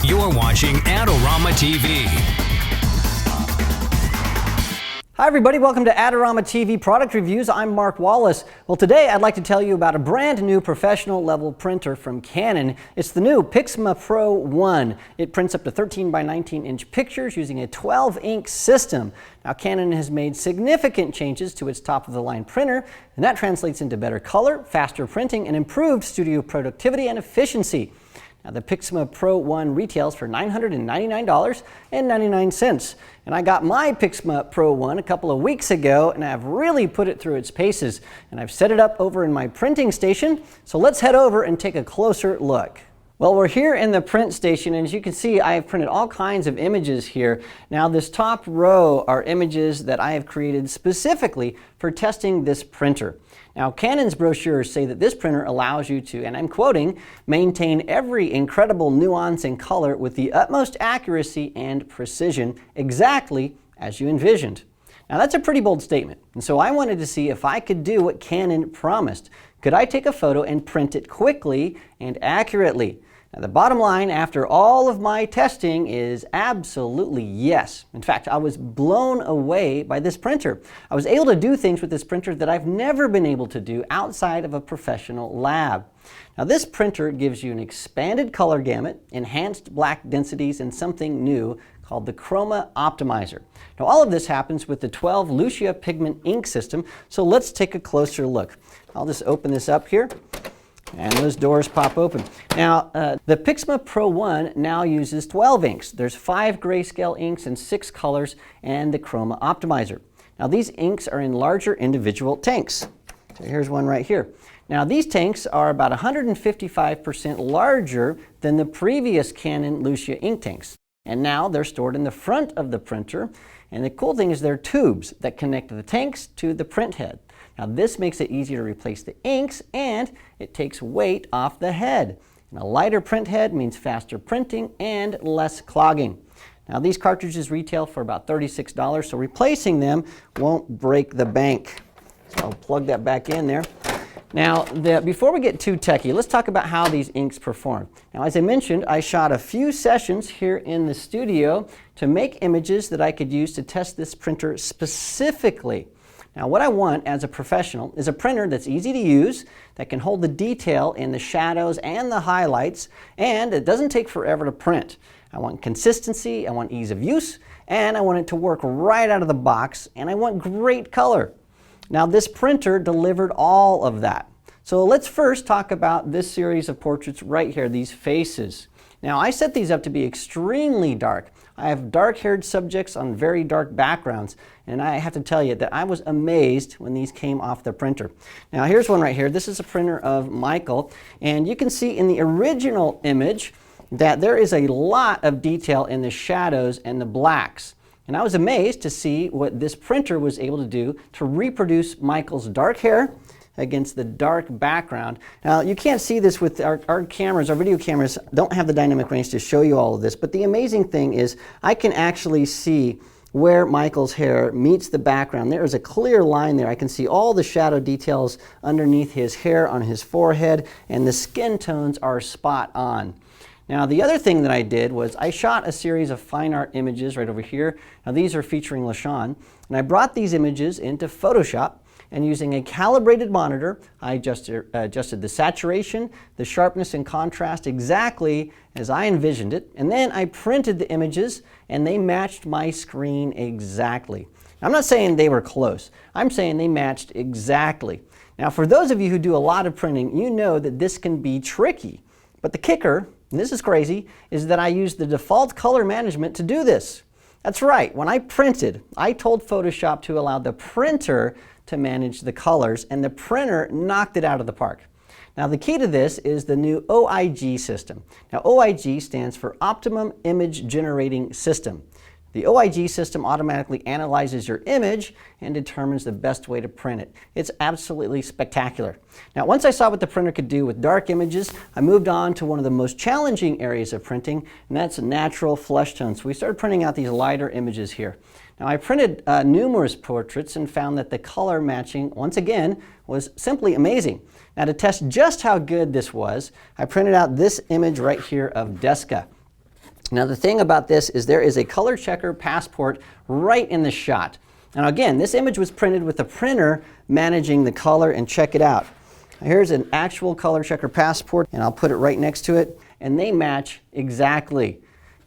You're watching Adorama TV. Hi everybody, welcome to Adorama TV Product Reviews. I'm Mark Wallace. Well, today I'd like to tell you about a brand new professional level printer from Canon. It's the new Pixma Pro-1. It prints up to 13 by 19 inch pictures using a 12 ink system. Now, Canon has made significant changes to its top of the line printer, and that translates into better color, faster printing, and improved studio productivity and efficiency. Now, the Pixma Pro-1 retails for $999.99, and I got my Pixma Pro-1 a couple of weeks ago, and I've really put it through its paces, and I've set it up over in my printing station, so let's head over and take a closer look. Well, we're here in the print station, and as you can see, I have printed all kinds of images here. Now, this top row are images that I have created specifically for testing this printer. Now, Canon's brochures say that this printer allows you to, and I'm quoting, maintain every incredible nuance and color with the utmost accuracy and precision, exactly as you envisioned. Now, that's a pretty bold statement, and so I wanted to see if I could do what Canon promised. Could I take a photo and print it quickly and accurately? Now, the bottom line after all of my testing is absolutely yes. In fact, I was blown away by this printer. I was able to do things with this printer that I've never been able to do outside of a professional lab. Now, this printer gives you an expanded color gamut, enhanced black densities, and something new called the Chroma Optimizer. Now, all of this happens with the 12 Lucia pigment ink system, so let's take a closer look. I'll just open this up here, and those doors pop open. Now, the Pixma Pro-1 now uses 12 inks. There's 5 grayscale inks and 6 colors, and the Chroma Optimizer. Now, these inks are in larger individual tanks. So here's one right here. Now, these tanks are about 155% larger than the previous Canon Lucia ink tanks. And now they're stored in the front of the printer. And the cool thing is they're tubes that connect the tanks to the print head. Now, this makes it easier to replace the inks, and it takes weight off the head. And a lighter print head means faster printing and less clogging. Now, these cartridges retail for about $36, so replacing them won't break the bank. So I'll plug that back in there. Now, before we get too techy, let's talk about how these inks perform. Now, as I mentioned, I shot a few sessions here in the studio to make images that I could use to test this printer specifically. Now, what I want as a professional is a printer that's easy to use, that can hold the detail in the shadows and the highlights, and it doesn't take forever to print. I want consistency, I want ease of use, and I want it to work right out of the box, and I want great color. Now, this printer delivered all of that. So let's first talk about this series of portraits right here, these faces. Now, I set these up to be extremely dark. I have dark-haired subjects on very dark backgrounds, and I have to tell you that I was amazed when these came off the printer. Now, here's one right here. This is a printer of Michael, and you can see in the original image that there is a lot of detail in the shadows and the blacks. And I was amazed to see what this printer was able to do to reproduce Michael's dark hair against the dark background. Now, you can't see this with our cameras. Our video cameras don't have the dynamic range to show you all of this, but the amazing thing is I can actually see where Michael's hair meets the background. There is a clear line there. I can see all the shadow details underneath his hair on his forehead, and the skin tones are spot on. Now, the other thing that I did was I shot a series of fine art images right over here. Now, these are featuring LaShawn, and I brought these images into Photoshop, and using a calibrated monitor, I adjusted the saturation, the sharpness and contrast exactly as I envisioned it, and then I printed the images, and they matched my screen exactly. I'm not saying they were close. I'm saying they matched exactly. Now, for those of you who do a lot of printing, you know that this can be tricky. But the kicker, and this is crazy, is that I used the default color management to do this. That's right, when I printed, I told Photoshop to allow the printer to manage the colors, and the printer knocked it out of the park. Now, the key to this is the new OIG system. Now, OIG stands for Optimum Image Generating System. The OIG system automatically analyzes your image and determines the best way to print it. It's absolutely spectacular. Now, once I saw what the printer could do with dark images, I moved on to one of the most challenging areas of printing, and that's natural flesh tones. So we started printing out these lighter images here. Now, I printed numerous portraits and found that the color matching, once again, was simply amazing. Now, to test just how good this was, I printed out this image right here of Deska. Now the thing about this is there is a color checker passport right in the shot. Now again, this image was printed with a printer managing the color, and check it out. Here's an actual color checker passport, and I'll put it right next to it, and they match exactly.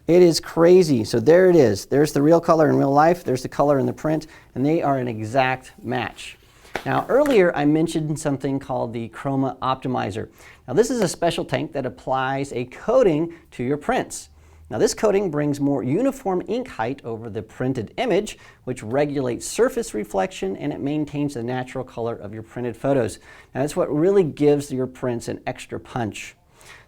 It is crazy. So there it is. There's the real color in real life, there's the color in the print, and they are an exact match. Now earlier I mentioned something called the Chroma Optimizer. Now this is a special tank that applies a coating to your prints. Now this coating brings more uniform ink height over the printed image, which regulates surface reflection, and it maintains the natural color of your printed photos. Now that's what really gives your prints an extra punch.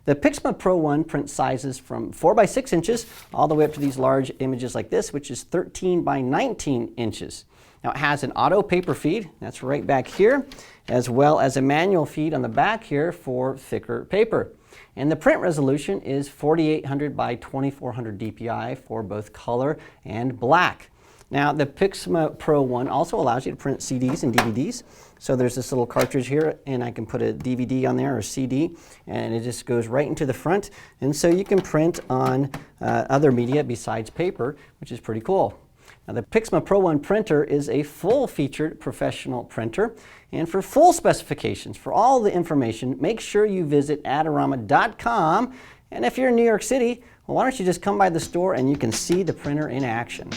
The Pixma Pro-1 print sizes from 4 by 6 inches all the way up to these large images like this, which is 13 by 19 inches. Now it has an auto paper feed, that's right back here, as well as a manual feed on the back here for thicker paper. And the print resolution is 4800 by 2400 dpi for both color and black. Now the Pixma Pro-1 also allows you to print CDs and DVDs. So there's this little cartridge here, and I can put a DVD on there or a CD, and it just goes right into the front. And so you can print on other media besides paper, which is pretty cool. Now the Pixma Pro-1 printer is a full-featured professional printer, and for full specifications, for all the information, make sure you visit Adorama.com, and if you're in New York City, well, why don't you just come by the store and you can see the printer in action.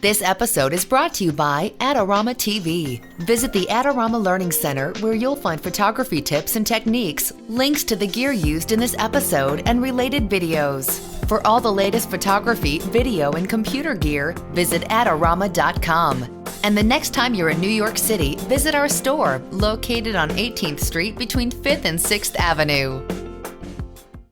This episode is brought to you by Adorama TV. Visit the Adorama Learning Center, where you'll find photography tips and techniques, links to the gear used in this episode, and related videos. For all the latest photography, video, and computer gear, visit Adorama.com. And the next time you're in New York City, visit our store, located on 18th Street between 5th and 6th Avenue.